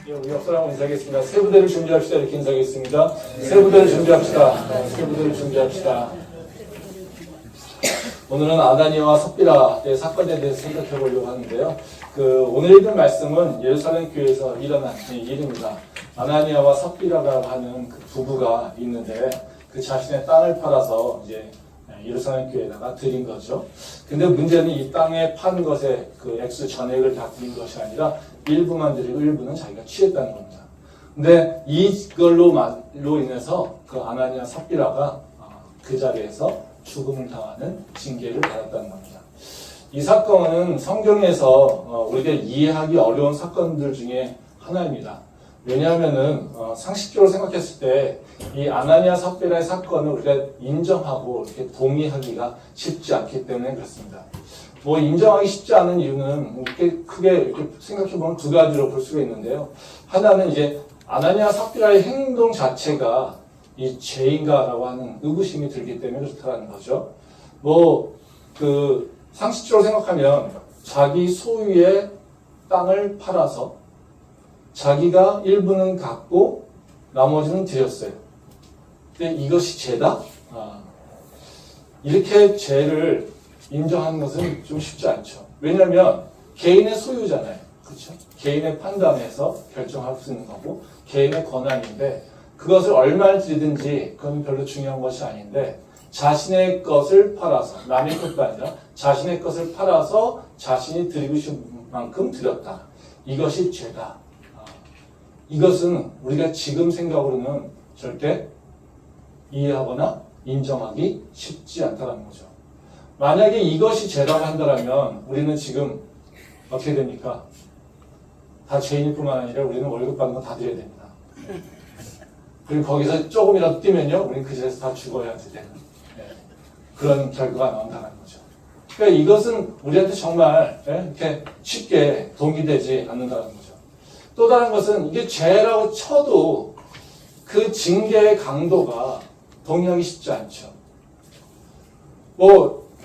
우리 옆사람 인사하겠습니다. 세 부대를 준비합시다. 이렇게 인사하겠습니다. 세 부대를 준비합시다. 세 부대를 준비합시다. 오늘은 아나니아와 섭비라의 사건에 대해서 생각해 보려고 하는데요. 오늘 읽은 말씀은 예루살렘 교회에서 일어난 일입니다. 아나니아와 섭비라가 하는 그 부부가 있는데 그 자신의 땅을 팔아서 이제 예루살렘 교회에다가 드린 거죠. 근데 문제는 이 땅에 판 것에 그 액수 전액을 다 드린 것이 아니라 일부만 드리고 일부는 자기가 취했다는 겁니다. 근데 이걸로 인해서 그 아나니아 섭비라가 그 자리에서 죽음을 당하는 징계를 받았다는 겁니다. 이 사건은 성경에서 우리가 이해하기 어려운 사건들 중에 하나입니다. 왜냐하면은 상식적으로 생각했을 때 이 아나니아 섭비라의 사건을 우리가 인정하고 이렇게 동의하기가 쉽지 않기 때문에 그렇습니다. 인정하기 쉽지 않은 이유는 이렇게 크게 이렇게 생각해보면 두 가지로 볼 수가 있는데요. 하나는 이제 아나니아 섭비라의 행동 자체가 이 죄인가라고 하는 의구심이 들기 때문에 그렇다는 거죠. 상식적으로 생각하면 자기 소유의 땅을 팔아서 자기가 일부는 갖고 나머지는 드렸어요. 근데 이것이 죄다? 이렇게 죄를 인정하는 것은 좀 쉽지 않죠. 왜냐하면 개인의 소유잖아요. 그렇죠? 개인의 판단에서 결정할 수 있는 거고 개인의 권한인데 그것을 얼마를 드리든지 그건 별로 중요한 것이 아닌데 자신의 것을 팔아서 남의 것도 아니라 자신의 것을 팔아서 자신이 드리고 싶은 만큼 드렸다. 이것이 죄다. 이것은 우리가 지금 생각으로는 절대 이해하거나 인정하기 쉽지 않다는 거죠. 만약에 이것이 죄라고 한다면 우리는 지금 어떻게 됩니까? 다 죄인일 뿐만 아니라 우리는 월급 받는 거 다 드려야 됩니다. 그리고 거기서 조금이라도 뛰면요, 우리는 그 자리에서 다 죽어야 되는 그런 결과가 나온다는 거죠. 그러니까 이것은 우리한테 정말 이렇게 쉽게 동의되지 않는다는 거죠. 또 다른 것은 이게 죄라고 쳐도 그 징계의 강도가 동의하기 쉽지 않죠.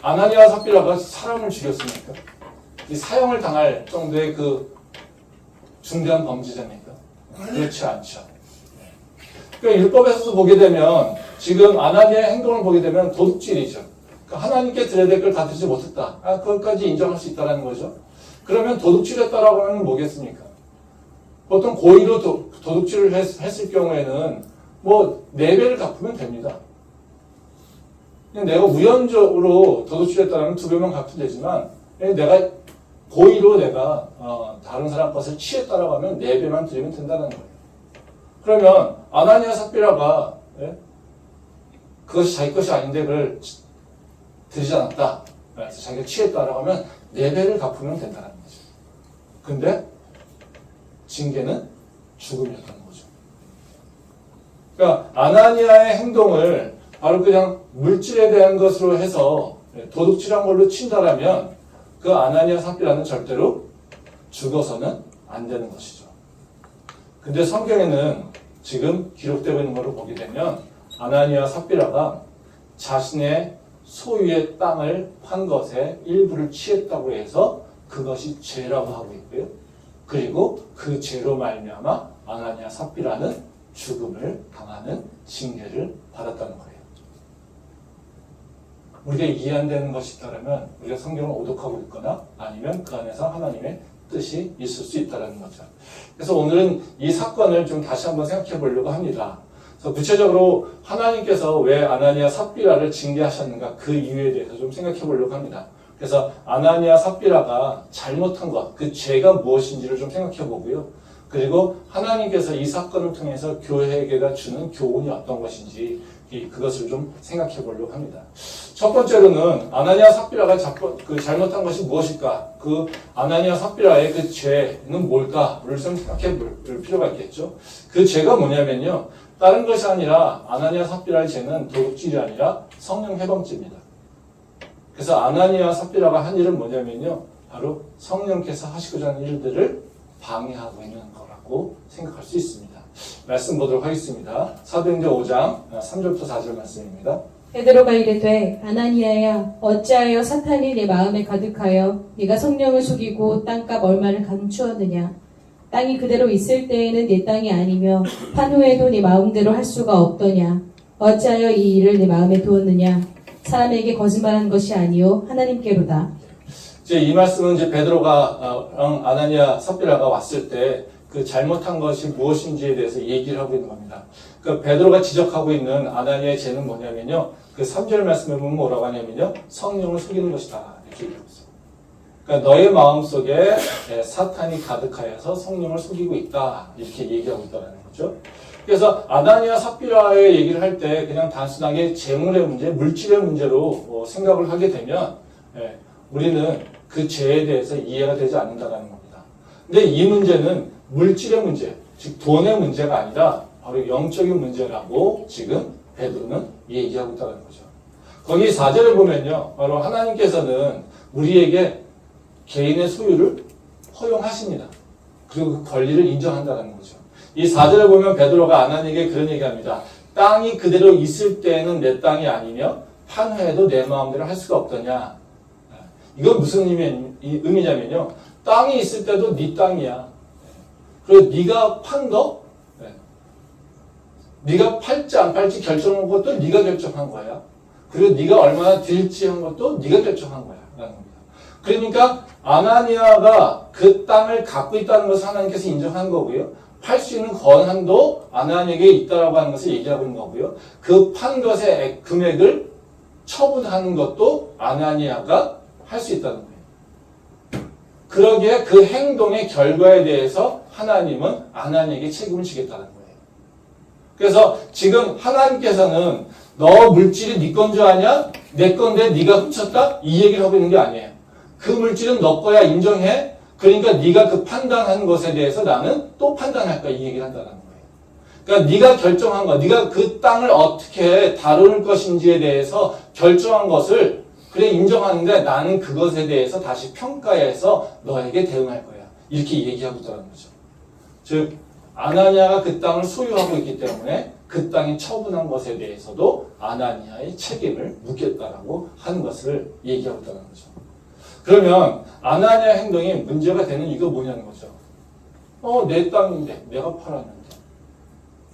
아나니아와 삽비라가 사람을 죽였습니까? 사형을 당할 정도의 그 중대한 범죄자입니까? 그렇지 않죠. 그러니까 율법에서도 보게 되면 지금 아나니아의 행동을 보게 되면 도둑질이죠. 그러니까 하나님께 드려야 될 걸 다 드리지 못했다. 그것까지 인정할 수 있다는 거죠. 그러면 도둑질했다라고 하면 뭐겠습니까? 보통 고의로 도둑질을 했을 경우에는 4배를 갚으면 됩니다. 내가 우연적으로 도둑질했다면 2배만 갚으면 되지만 내가 고의로 다른 사람 것을 취했다라고 하면 4배만 드리면 된다는 거예요. 그러면 아나니아 삽비라가 그것이 자기 것이 아닌데 그걸 드리지 않았다. 그래서 자기가 취했다라고 하면 4배를 갚으면 된다는 거죠. 근데 징계는 죽음이었다는 거죠. 그러니까 아나니아의 행동을 바로 그냥 물질에 대한 것으로 해서 도둑질한 걸로 친다라면 그 아나니아 삽비라는 절대로 죽어서는 안 되는 것이죠. 근데 성경에는 지금 기록되고 있는 것을 보게 되면 아나니아 삽비라가 자신의 소유의 땅을 판 것에 일부를 취했다고 해서 그것이 죄라고 하고 있고요. 그리고 그 죄로 말미암아 아나니아 삽비라는 죽음을 당하는 징계를 받았다는 거예요. 우리가 이해 안 되는 것이 있다면 우리가 성경을 오독하고 있거나 아니면 그 안에서 하나님의 뜻이 있을 수 있다는 거죠. 그래서 오늘은 이 사건을 좀 다시 한번 생각해 보려고 합니다. 그래서 구체적으로 하나님께서 왜 아나니아 삽비라를 징계하셨는가 그 이유에 대해서 좀 생각해 보려고 합니다. 그래서 아나니아 삽비라가 잘못한 것, 그 죄가 무엇인지를 좀 생각해 보고요. 그리고 하나님께서 이 사건을 통해서 교회에게가 주는 교훈이 어떤 것인지 그것을 좀 생각해 보려고 합니다. 첫 번째로는 아나니아 삽비라가 잘못한 것이 무엇일까? 그 아나니아 삽비라의 그 죄는 뭘까를 좀 생각해 볼 필요가 있겠죠. 그 죄가 뭐냐면요. 다른 것이 아니라 아나니아 삽비라의 죄는 도둑질이 아니라 성령 해방죄입니다. 그래서 아나니아 삽비라가 한 일은 뭐냐면요. 바로 성령께서 하시고자 하는 일들을 방해하고 있는 거라고 생각할 수 있습니다. 말씀 보도록 하겠습니다. 사도행전 5장 3절부터 4절 말씀입니다. 베드로가 이르되 아나니아야 어찌하여 사탄이 네 마음에 가득하여 네가 성령을 속이고 땅값 얼마를 감추었느냐. 땅이 그대로 있을 때에는 내 땅이 아니며 판 후에도 네 마음대로 할 수가 없더냐. 어찌하여 이 일을 내 마음에 두었느냐. 사람에게 거짓말한 것이 아니요 하나님께로다. 이제 이 말씀은 이제 베드로가 아나니아 삽비라가 왔을 때 그 잘못한 것이 무엇인지에 대해서 얘기를 하고 있는 겁니다. 그 베드로가 지적하고 있는 아나니아의 죄는 뭐냐면요. 그 3절 말씀에 보면 뭐라고 하냐면요. 성령을 속이는 것이다. 이렇게 얘기하고 있어요. 그러니까 너의 마음속에 사탄이 가득하여서 성령을 속이고 있다. 이렇게 얘기하고 있다는 거죠. 그래서 아나니아 삽비라의 얘기를 할 때 그냥 단순하게 재물의 문제, 물질의 문제로 생각을 하게 되면 우리는 그 죄에 대해서 이해가 되지 않는다는 겁니다. 근데 이 문제는 물질의 문제, 즉 돈의 문제가 아니라 바로 영적인 문제라고 지금 베드로는 얘기하고 있다는 거죠. 거기 4절에 보면요. 바로 하나님께서는 우리에게 개인의 소유를 허용하십니다. 그리고 그 권리를 인정한다는 거죠. 이 4절에 보면 베드로가 아나니에게 그런 얘기합니다. 땅이 그대로 있을 때에는 내 땅이 아니며 판 후에도 내 마음대로 할 수가 없더냐. 이건 무슨 의미냐면요. 땅이 있을 때도 네 땅이야. 그리고 네가 판 거, 네가 팔지 안 팔지 결정한 것도 네가 결정한 거야. 그리고 네가 얼마나 들지 한 것도 네가 결정한 거야. 라는 겁니다. 그러니까 아나니아가 그 땅을 갖고 있다는 것을 하나님께서 인정한 거고요. 팔 수 있는 권한도 아나니에게 있다라고 하는 것을 얘기하고 있는 거고요. 그 판 것의 금액을 처분하는 것도 아나니아가 할 수 있다는 거예요. 그러기에 그 행동의 결과에 대해서 하나님은 아나니에게 책임을 지겠다는 거예요. 그래서 지금 하나님께서는 너 물질이 네 건 줄 아냐? 내 건데 네가 훔쳤다? 이 얘기를 하고 있는 게 아니에요. 그 물질은 너 거야 인정해? 그러니까 네가 그 판단한 것에 대해서 나는 또 판단할 거야 이 얘기를 한다는 거예요. 그러니까 네가 결정한 거, 네가 그 땅을 어떻게 다룰 것인지에 대해서 결정한 것을 그래 인정하는데 나는 그것에 대해서 다시 평가해서 너에게 대응할 거야. 이렇게 얘기하고 있다는 거죠. 즉 아나니아가 그 땅을 소유하고 있기 때문에 그 땅이 처분한 것에 대해서도 아나니아의 책임을 묻겠다라고 하는 것을 얘기하고 있다는 거죠. 그러면 아나니아 행동이 문제가 되는 이거 뭐냐는 거죠. 내 땅인데 내가 팔았는데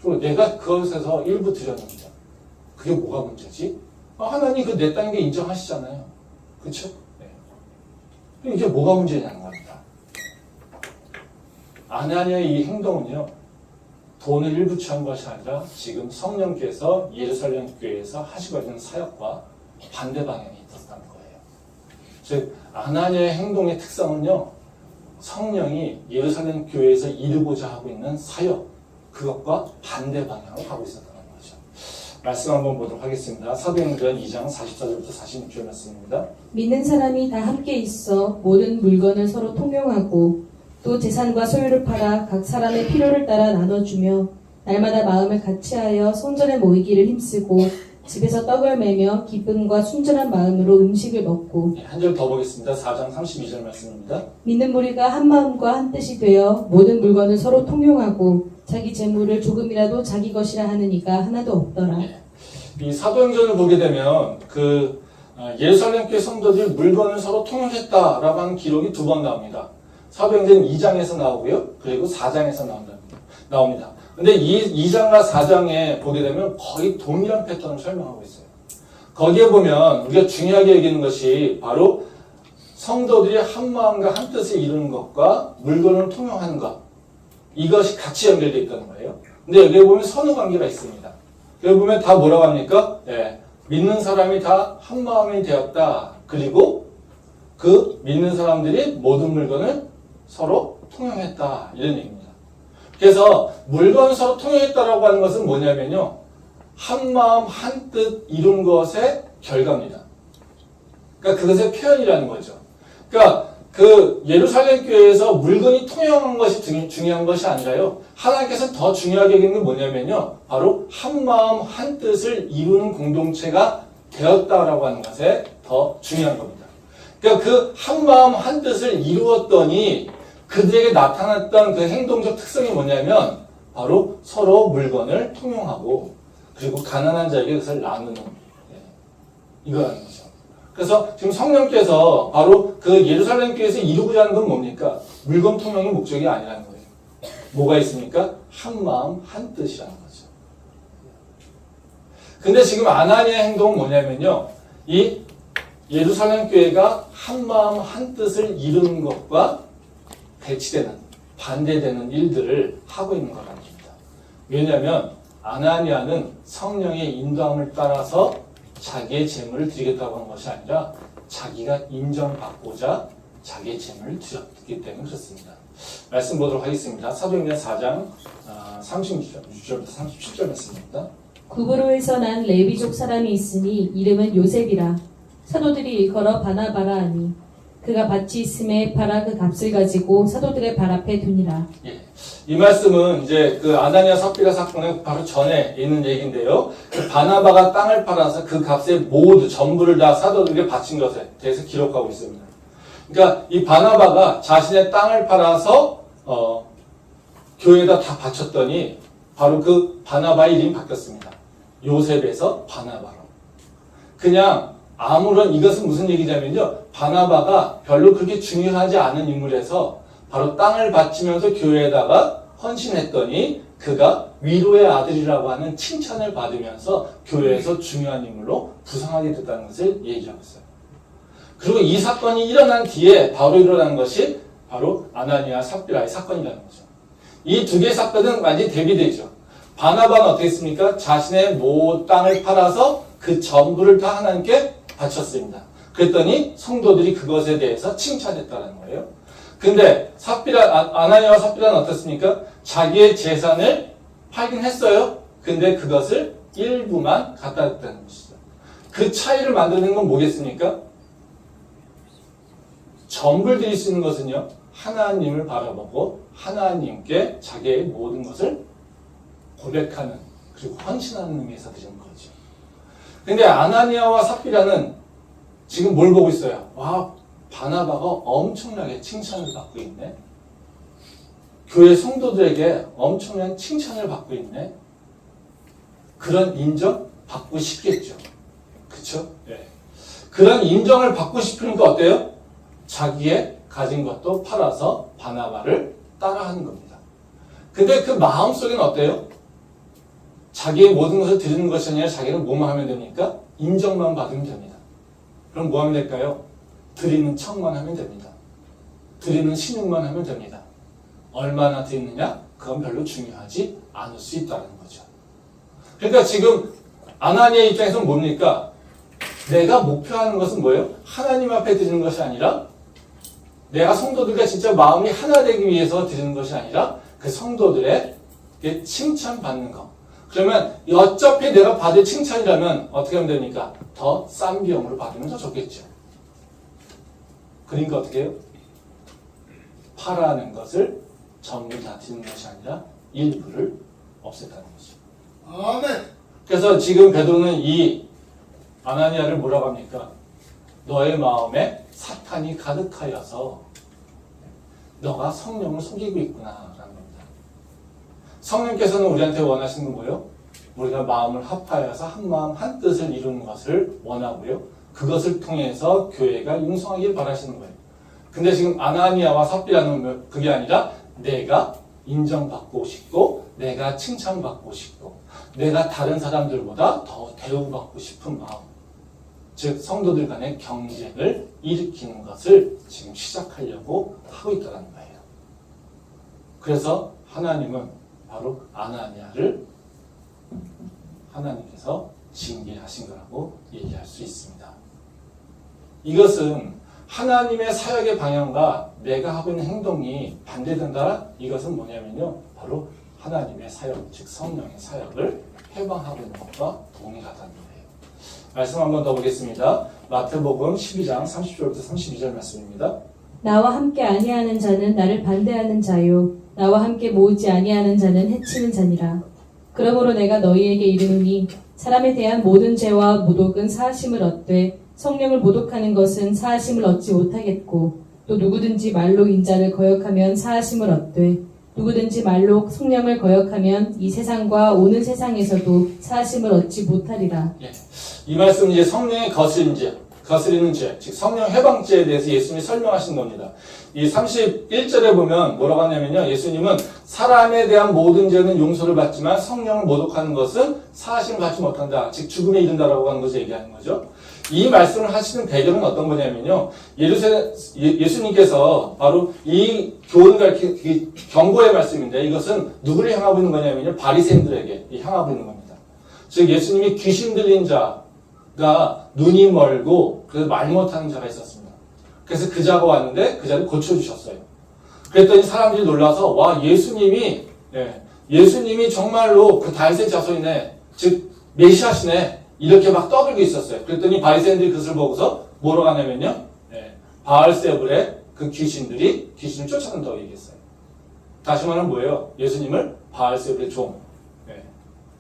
그리고 내가 그것에서 일부 드렸는데 그게 뭐가 문제지? 하나님 그 내 땅인 게 인정하시잖아요. 그렇죠? 네. 이게 뭐가 문제냐는 겁니다. 아나니아의 이 행동은요. 돈을 일부 취한 것이 아니라 지금 성령께서 예루살렘 교회에서 하시고 있는 사역과 반대 방향이 있었다는 거예요. 즉 아나니아의 행동의 특성은요. 성령이 예루살렘 교회에서 이루고자 하고 있는 사역 그것과 반대 방향으로 가고 있었다는 거죠. 말씀 한번 보도록 하겠습니다. 사도행전 2장 44절부터 46절 말씀입니다. 믿는 사람이 다 함께 있어 모든 물건을 서로 통용하고 또 재산과 소유를 팔아 각 사람의 필요를 따라 나눠주며 날마다 마음을 같이하여 성전에 모이기를 힘쓰고 집에서 떡을 매며 기쁨과 순전한 마음으로 음식을 먹고. 한 절 더 보겠습니다. 4장 32절 말씀입니다. 믿는 무리가 한 마음과 한 뜻이 되어 모든 물건을 서로 통용하고 자기 재물을 조금이라도 자기 것이라 하는 이가 하나도 없더라. 이 사도행전을 보게 되면 예루살렘 교회 성도들이 물건을 서로 통용했다라고 하는 기록이 2번 나옵니다. 사도행전 2장에서 나오고요. 그리고 4장에서 나옵니다. 근데 이 2장과 4장에 보게 되면 거의 동일한 패턴을 설명하고 있어요. 거기에 보면 우리가 중요하게 여기는 것이 바로 성도들이 한 마음과 한 뜻을 이루는 것과 물건을 통용하는 것. 이것이 같이 연결되어 있다는 거예요. 근데 여기에 보면 선후 관계가 있습니다. 여기 보면 다 뭐라고 합니까? 믿는 사람이 다 한 마음이 되었다. 그리고 그 믿는 사람들이 모든 물건을 서로 통용했다. 이런 얘기입니다. 그래서 물건을 서로 통용했다라고 하는 것은 뭐냐면요. 한 마음 한 뜻 이룬 것의 결과입니다. 그러니까 그것의 표현이라는 거죠. 그러니까 그 예루살렘 교회에서 물건이 통용한 것이 중요한 것이 아니라요. 하나님께서 더 중요하게 여기는 게 뭐냐면요. 바로 한 마음 한 뜻을 이루는 공동체가 되었다라고 하는 것에 더 중요한 겁니다. 그러니까 그 한 마음 한 뜻을 이루었더니 그들에게 나타났던 그 행동적 특성이 뭐냐면 바로 서로 물건을 통용하고 그리고 가난한 자에게 그것을 나누는 이거라는 거죠. 그래서 지금 성령께서 바로 그 예루살렘 교회에서 이루고자 하는 건 뭡니까? 물건 통용이 목적이 아니라는 거예요. 뭐가 있습니까? 한 마음 한 뜻이라는 거죠. 근데 지금 아나니아의 행동은 뭐냐면요. 이 예루살렘 교회가 한 마음 한 뜻을 이루는 것과 대치되는, 반대되는 일들을 하고 있는 거라는 겁니다. 왜냐하면 아나니아는 성령의 인도함을 따라서 자기의 재물을 드리겠다고 한 것이 아니라 자기가 인정받고자 자기의 재물을 드렸기 때문에 그렇습니다. 말씀 보도록 하겠습니다. 사도행전 4장 36절부터 37절 말씀입니다. 구브로에서 난 레위족 사람이 있으니 이름은 요셉이라. 사도들이 일컬어 바나바라 하니 그가 밭이 있음에 팔아 그 값을 가지고 사도들의 발 앞에 두니라. 예. 이 말씀은 이제 그 아나니아 삽비라 사건의 바로 전에 있는 얘기인데요. 그 바나바가 땅을 팔아서 그 값의 모두 전부를 다 사도들에게 바친 것에 대해서 기록하고 있습니다. 그러니까 이 바나바가 자신의 땅을 팔아서 교회에다 다 바쳤더니 바로 그 바나바의 이름이 바뀌었습니다. 요셉에서 바나바로. 그냥 아무런 이것은 무슨 얘기냐면요. 바나바가 별로 그렇게 중요하지 않은 인물에서 바로 땅을 바치면서 교회에다가 헌신했더니 그가 위로의 아들이라고 하는 칭찬을 받으면서 교회에서 중요한 인물로 부상하게 됐다는 것을 얘기하고 있어요. 그리고 이 사건이 일어난 뒤에 바로 일어난 것이 바로 아나니아 삽비라의 사건이라는 거죠. 이 두 개의 사건은 완전히 대비되죠. 바나바는 어떻게 했습니까? 자신의 모든 땅을 팔아서 그 전부를 다 하나님께 바쳤습니다. 그랬더니 성도들이 그것에 대해서 칭찬했다는 거예요. 근데 아나니아와 삽비라는 어떻습니까? 자기의 재산을 팔긴 했어요. 근데 그것을 일부만 갖다 줬다는 것이죠. 그 차이를 만드는 건 뭐겠습니까? 전부를 드릴 수 있는 것은요, 하나님을 바라보고 하나님께 자기의 모든 것을 고백하는, 그리고 헌신하는 의미에서 드리는 거죠. 근데 아나니아와 삽비라는 지금 뭘 보고 있어요? 와, 바나바가 엄청나게 칭찬을 받고 있네. 교회 성도들에게 엄청난 칭찬을 받고 있네. 그런 인정 받고 싶겠죠. 그쵸? 네. 그런 인정을 받고 싶으니까 어때요? 자기의 가진 것도 팔아서 바나바를 따라하는 겁니다. 근데 그 마음속에는 어때요? 자기의 모든 것을 드리는 것이 아니라 자기는 뭐만 하면 됩니까? 인정만 받으면 됩니다. 그럼 뭐 하면 될까요? 드리는 척만 하면 됩니다. 드리는 신용만 하면 됩니다. 얼마나 드리느냐? 그건 별로 중요하지 않을 수 있다는 거죠. 그러니까 지금 아나니아 입장에서는 뭡니까? 내가 목표하는 것은 뭐예요? 하나님 앞에 드리는 것이 아니라 내가 성도들과 진짜 마음이 하나 되기 위해서 드리는 것이 아니라 그 성도들의 칭찬받는 것. 그러면 어차피 내가 받을 칭찬이라면 어떻게 하면 됩니까? 더 싼 비용으로 받으면 더 좋겠죠. 그러니까 어떻게 해요? 팔아는 것을 전부 다 드리는 것이 아니라 일부를 없앴다는 거죠. 아멘. 그래서 지금 베드로는 이 아나니아를 뭐라고 합니까? 너의 마음에 사탄이 가득하여서 너가 성령을 속이고 있구나 라는 겁니다. 성령께서는 우리한테 원하시는 건 뭐예요? 우리가 마음을 합하여서 한 마음 한 뜻을 이루는 것을 원하고요. 그것을 통해서 교회가 융성하길 바라시는 거예요. 근데 지금 아나니아와 삽비라는 그게 아니라 내가 인정받고 싶고 내가 칭찬받고 싶고 내가 다른 사람들보다 더 대우받고 싶은 마음, 즉 성도들 간의 경쟁을 일으키는 것을 지금 시작하려고 하고 있다는 거예요. 그래서 하나님은 바로 아나니아를 하나님께서 징계하신 거라고 얘기할 수 있습니다. 이것은 하나님의 사역의 방향과 내가 하고 있는 행동이 반대된다. 이것은 뭐냐면요, 바로 하나님의 사역, 즉 성령의 사역을 해방하고 있는 것과 동일하다는 거예요. 말씀 한번 더 보겠습니다. 마태복음 12장 30절부터 32절 말씀입니다. 나와 함께 아니하는 자는 나를 반대하는 자요 나와 함께 모으지 아니하는 자는 해치는 자니라. 그러므로 내가 너희에게 이르노니 사람에 대한 모든 죄와 모독은 사하심을 얻되 성령을 모독하는 것은 사하심을 얻지 못하겠고 또 누구든지 말로 인자를 거역하면 사하심을 얻되 누구든지 말로 성령을 거역하면 이 세상과 오는 세상에서도 사하심을 얻지 못하리라. 예. 이 말씀은 이제 성령의 거스리는 죄, 즉 성령 해방죄에 대해서 예수님이 설명하신 겁니다. 이 31절에 보면 뭐라고 하냐면요. 예수님은 사람에 대한 모든 죄는 용서를 받지만 성령을 모독하는 것은 사하심을 받지 못한다. 즉 죽음에 이른다라고 하는 것을 얘기하는 거죠. 이 말씀을 하시는 배경은 어떤 거냐면요. 예수님께서 바로 이 교훈을 가르치는 경고의 말씀인데 이것은 누구를 향하고 있는 거냐면요. 바리새인들에게 향하고 있는 겁니다. 즉 예수님이 귀신 들린 자가 눈이 멀고 그래서 말 못하는 자가 있었습니다. 그래서 그 자가 왔는데 그 자를 고쳐주셨어요. 그랬더니 사람들이 놀라서 와 예수님이 정말로 그 다윗의 자손이네, 즉 메시아시네 이렇게 막 떠들고 있었어요. 그랬더니 바리새인들이 그것을 보고서 뭐라고 하냐면요, 바알세불의 그 귀신들이 귀신을 쫓아낸다고 얘기했어요. 다시 말하면 뭐예요? 예수님을 바알세불의 종,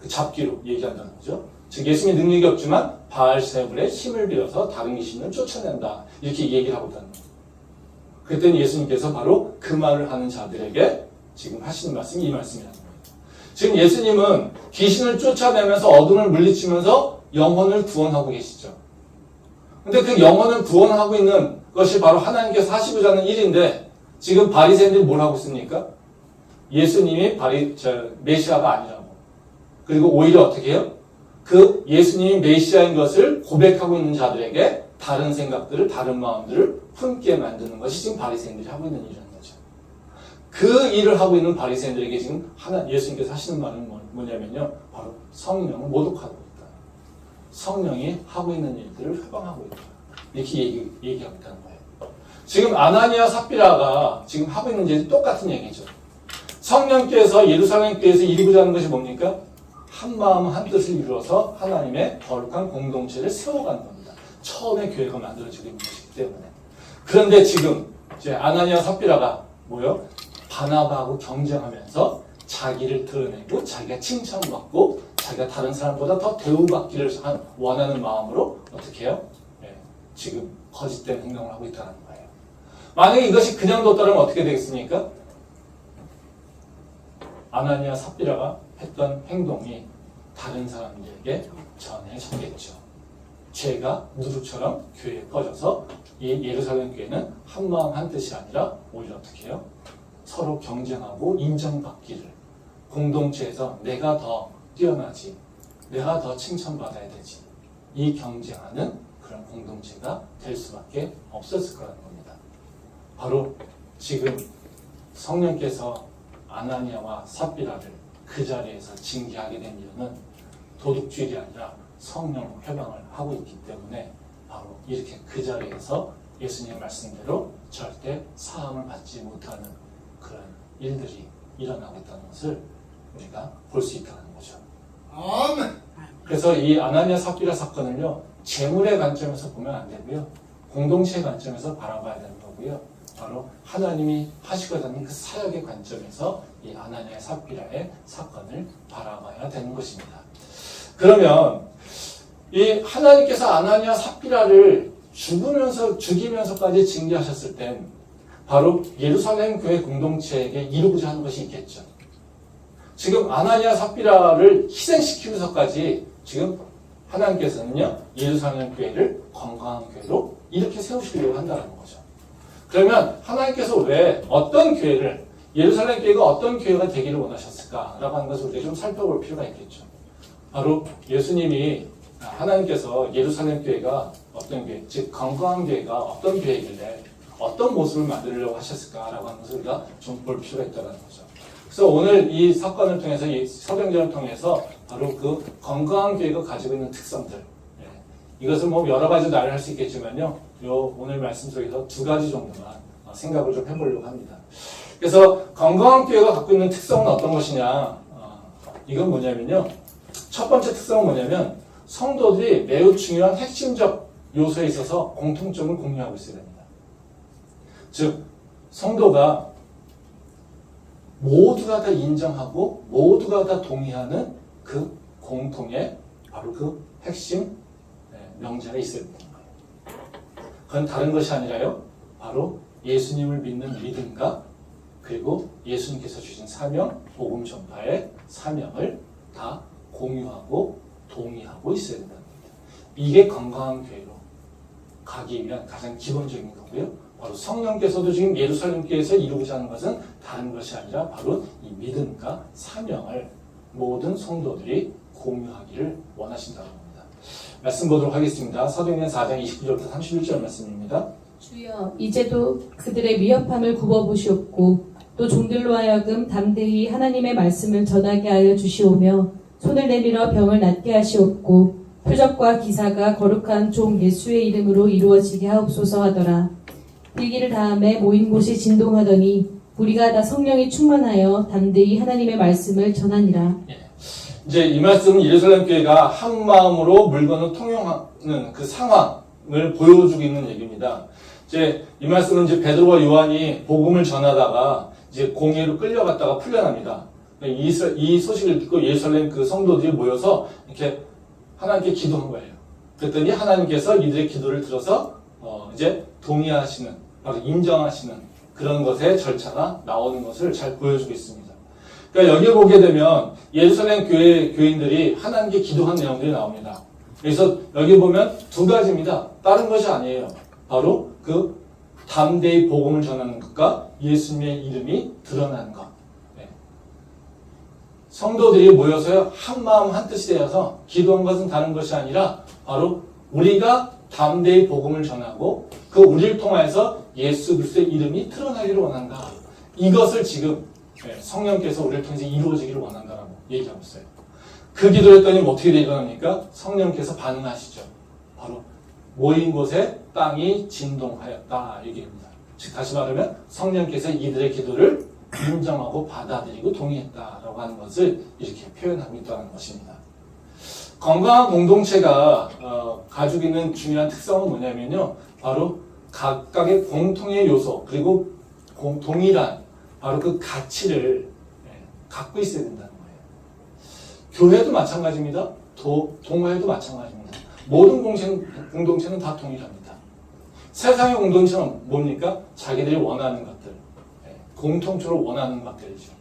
그 잡기로 얘기한다는 거죠. 즉 예수님이 능력이 없지만 바알세불의 힘을 빌어서 다른 귀신을 쫓아낸다 이렇게 얘기를 하고 있다는 거예요. 그랬더니 예수님께서 바로 그 말을 하는 자들에게 지금 하시는 말씀이 이 말씀이라는 거예요. 지금 예수님은 귀신을 쫓아내면서 어둠을 물리치면서 영혼을 구원하고 계시죠. 근데 그 영혼을 구원하고 있는 것이 바로 하나님께서 하시고자 하는 일인데 지금 바리새인들이 뭘 하고 있습니까? 예수님이 메시아가 아니라고. 그리고 오히려 어떻게 해요? 그 예수님이 메시아인 것을 고백하고 있는 자들에게 다른 생각들을, 다른 마음들을 품게 만드는 것이 지금 바리새인들이 하고 있는 일이라는 거죠. 그 일을 하고 있는 바리새인들에게 지금 예수님께서 하시는 말은 뭐냐면요, 바로 성령을 모독하고 있다. 성령이 하고 있는 일들을 회방하고 있다. 이렇게 얘기하고 있다는 거예요. 지금 아나니아 삽비라가 지금 하고 있는 일이 똑같은 얘기죠. 성령께서 예루살렘 교회에서 이루고자 하는 것이 뭡니까? 한 마음 한 뜻을 이루어서 하나님의 거룩한 공동체를 세워가는 겁니다. 처음에 교회가 만들어지고 있는 것이기 때문에. 그런데 지금 이제 아나니아 삽비라가 뭐요? 바나바하고 경쟁하면서 자기를 드러내고 자기가 칭찬받고 자기가 다른 사람보다 더 대우받기를 원하는 마음으로 어떻게 해요? 지금 거짓된 행동을 하고 있다는 거예요. 만약에 이것이 그냥 뒀다면 어떻게 되겠습니까? 아나니아 삽비라가 했던 행동이 다른 사람들에게 전해졌겠죠. 죄가 누룩처럼 교회에 퍼져서 이 예루살렘 교회는 한 마음 한 뜻이 아니라 오히려 어떻게 해요? 서로 경쟁하고 인정받기를, 공동체에서 내가 더 뛰어나지, 내가 더 칭찬받아야 되지, 이 경쟁하는 그런 공동체가 될 수밖에 없었을 거라는 겁니다. 바로 지금 성령께서 아나니아와 삽비라를 그 자리에서 징계하게 된 이유는 도둑질이 아니라 성령 회방을 하고 있기 때문에 바로 이렇게 그 자리에서 예수님의 말씀대로 절대 사함을 받지 못하는 그런 일들이 일어나고 있다는 것을 우리가 볼 수 있다는 거죠. 아멘. 그래서 이 아나니아 삽비라 사건을요, 재물의 관점에서 보면 안 되고요, 공동체의 관점에서 바라봐야 되는 거고요, 바로 하나님이 하시고자 하는 그 사역의 관점에서 이 아나니아 삽비라의 사건을 바라봐야 되는 것입니다. 그러면 이 하나님께서 아나니아 삽비라를 죽이면서까지 징계하셨을 땐 바로 예루살렘 교회 공동체에게 이루고자 하는 것이 있겠죠. 지금 아나니아 삽비라를 희생시키면서까지 지금 하나님께서는요, 예루살렘 교회를 건강한 교회로 이렇게 세우시려고 한다는 거죠. 그러면 하나님께서 왜 어떤 교회를, 예루살렘 교회가 어떤 교회가 되기를 원하셨을까라고 하는 것을 우리가 좀 살펴볼 필요가 있겠죠. 바로 예수님이, 하나님께서 예루살렘 교회가 어떤 교회, 즉 건강한 교회가 어떤 교회이길래 어떤 모습을 만들려고 하셨을까라고 하는 것을 우리가 좀 볼 필요가 있다는 거죠. 그래서 오늘 이 사건을 통해서, 이 서병전을 통해서 바로 그 건강한 교회가 가지고 있는 특성들, 이것을 뭐 여러 가지 나열을 할 수 있겠지만요, 오늘 말씀 속에서 두 가지 정도만 생각을 좀 해보려고 합니다. 그래서 건강한 교회가 갖고 있는 특성은 어떤 것이냐, 이건 뭐냐면요, 첫 번째 특성은 뭐냐면 성도들이 매우 중요한 핵심적 요소에 있어서 공통점을 공유하고 있어야 됩니다. 즉 성도가 모두가 다 인정하고 모두가 다 동의하는 그 공통의 바로 그 핵심 명제가 있어야 되는 거예요. 그건 다른 것이 아니라요, 바로 예수님을 믿는 믿음과 그리고 예수님께서 주신 사명, 복음 전파의 사명을 다 공유하고 동의하고 있어야 된다는 겁니다. 이게 건강한 교회로 가기 위한 가장 기본적인 거고요. 바로 성령께서도 지금 예루살렘 교회에서 이루고자 하는 것은 다른 것이 아니라 바로 이 믿음과 사명을 모든 성도들이 공유하기를 원하신다고 합니다. 말씀 보도록 하겠습니다. 사도행전 4장 29절부터 31절 말씀입니다. 주여 이제도 그들의 위협함을 굽어보시옵고 또 종들로 하여금 담대히 하나님의 말씀을 전하게 하여 주시오며 손을 내밀어 병을 낫게 하시옵고 표적과 기사가 거룩한 종 예수의 이름으로 이루어지게 하옵소서 하더라. 일기를 다음에 모인 곳이 진동하더니 우리가 다 성령이 충만하여 담대히 하나님의 말씀을 전하니라. 이제 이 말씀은 예루살렘 교회가 한 마음으로 물건을 통용하는 그 상황을 보여주고 있는 얘기입니다. 이제 이 말씀은 이제 베드로와 요한이 복음을 전하다가 이제 공회로 끌려갔다가 풀려납니다. 이 소식을 듣고 예루살렘 그 성도들이 모여서 이렇게 하나님께 기도한 거예요. 그랬더니 하나님께서 이들의 기도를 들어서 이제 동의하시는, 바로 인정하시는 그런 것의 절차가 나오는 것을 잘 보여주고 있습니다. 그러니까 여기 보게 되면 예루살렘 교회 교인들이 하나님께 기도한 내용들이 나옵니다. 그래서 여기 보면 두 가지입니다. 다른 것이 아니에요. 바로 그 담대히 복음을 전하는 것과 예수님의 이름이 드러나는 것. 성도들이 모여서 한 마음 한 뜻이 되어서 기도한 것은 다른 것이 아니라 바로 우리가 담대히 복음을 전하고 그 우리를 통해서 예수 그리스도의 이름이 드러나기를 원한다. 이것을 지금 성령께서 우리를 통해서 이루어지기를 원한다라고 얘기하고 있어요. 그 기도를 했더니 어떻게 일어납니까? 성령께서 반응하시죠. 바로 모인 곳에 땅이 진동하였다 얘기합니다. 즉 다시 말하면 성령께서 이들의 기도를 인정하고 받아들이고 동의했다라고 하는 것을 이렇게 표현하고 있다는 것입니다. 건강한 공동체가 가지고 있는 중요한 특성은 뭐냐면요. 바로 각각의 공통의 요소 그리고 동일한 바로 그 가치를 갖고 있어야 된다는 거예요. 교회도 마찬가지입니다. 동호회도 마찬가지입니다. 모든 공동체는 다 동일합니다. 세상의 공동체는 뭡니까? 자기들이 원하는 것들, 공통적으로 원하는 것들이죠.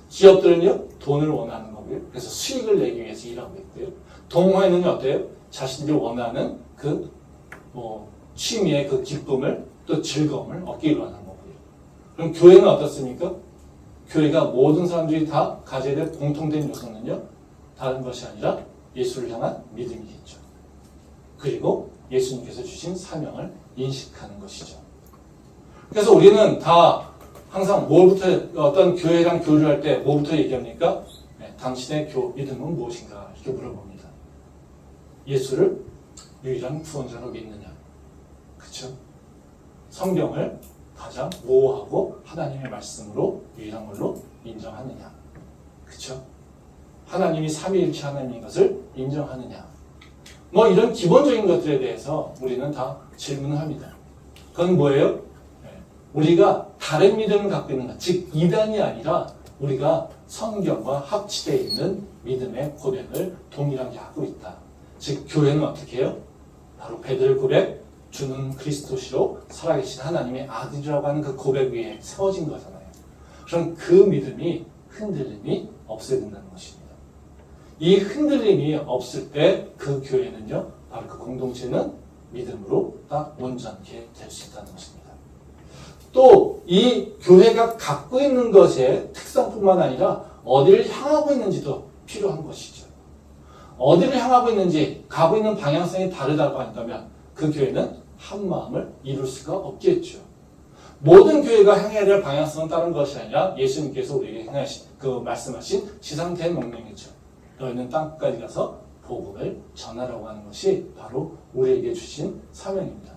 기업들은요, 돈을 원하는 거고요. 그래서 수익을 내기 위해서 일하고 있고요. 동호회는 어때요? 자신들이 원하는 그 취미의 그 기쁨을 또 즐거움을 얻기 위한 거고요. 그럼 교회는 어떻습니까? 교회가 모든 사람들이 다 가져야 될 공통된 요소는요, 다른 것이 아니라 예수를 향한 믿음이겠죠. 그리고 예수님께서 주신 사명을 인식하는 것이죠. 그래서 우리는 다 항상 뭐부터 어떤 교회랑 교류를 할 때 뭐부터 얘기합니까? 당신의 믿음은 무엇인가 이렇게 물어봅니다. 예수를 유일한 구원자로 믿느냐, 그렇죠? 성경을 가장 모호하고 하나님의 말씀으로 유일한 걸로 인정하느냐, 그렇죠? 하나님이 삼위일체 하나님인 것을 인정하느냐, 뭐 이런 기본적인 것들에 대해서 우리는 다 질문을 합니다. 그건 뭐예요? 우리가 다른 믿음을 갖고 있는 것, 즉 이단이 아니라 우리가 성경과 합치되어 있는 믿음의 고백을 동일하게 하고 있다. 즉 교회는 어떻게 해요? 바로 베드로의 고백, 주는 그리스도시로 살아계신 하나님의 아들이라고 하는 그 고백 위에 세워진 거잖아요. 그럼 그 믿음이 흔들림이 없어야 된다는 것입니다. 이 흔들림이 없을 때 그 교회는요, 바로 그 공동체는 믿음으로 딱 온전케 될 수 있다는 것입니다. 또 이 교회가 갖고 있는 것의 특성뿐만 아니라 어디를 향하고 있는지도 필요한 것이죠. 어디를 향하고 있는지 가고 있는 방향성이 다르다고 한다면 그 교회는 한 마음을 이룰 수가 없겠죠. 모든 교회가 향해야 될 방향성은 다른 것이 아니라 예수님께서 우리에게 말씀하신 지상 대명령이죠. 너희는 땅끝까지 가서 복음을 전하라고 하는 것이 바로 우리에게 주신 사명입니다.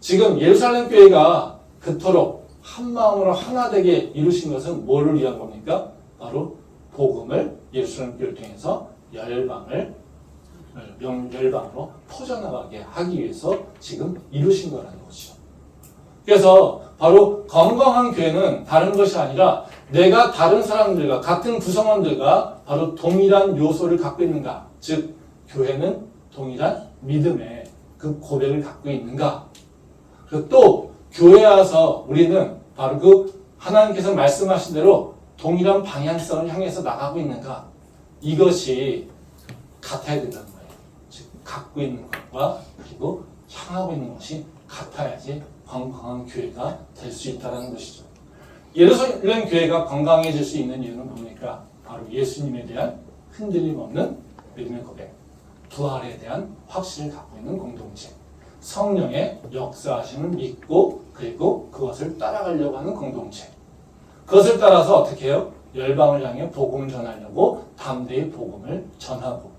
지금 예루살렘 교회가 그토록 한 마음으로 하나 되게 이루신 것은 뭐를 위한 겁니까? 바로 복음을 예루살렘 교회를 통해서 열방으로 퍼져나가게 하기 위해서 지금 이루신 거라는 거죠. 그래서 바로 건강한 교회는 다른 것이 아니라 내가 다른 사람들과 같은 구성원들과 바로 동일한 요소를 갖고 있는가, 즉 교회는 동일한 믿음의 그 고백을 갖고 있는가, 그리고 또 교회에 와서 우리는 바로 그 하나님께서 말씀하신 대로 동일한 방향성을 향해서 나가고 있는가, 이것이 같아야 된다는 거예요. 즉 갖고 있는 것과 그리고 향하고 있는 것이 같아야지 건강한 교회가 될 수 있다는 것이죠. 예루살렘 교회가 건강해질 수 있는 이유는 뭡니까? 바로 예수님에 대한 흔들림 없는 믿음의 고백, 부활에 대한 확신을 갖고 있는 공동체, 성령의 역사하심을 믿고 그리고 그것을 따라가려고 하는 공동체. 그것을 따라서 어떻게 해요? 열방을 향해 복음을 전하려고 담대히 복음을 전하고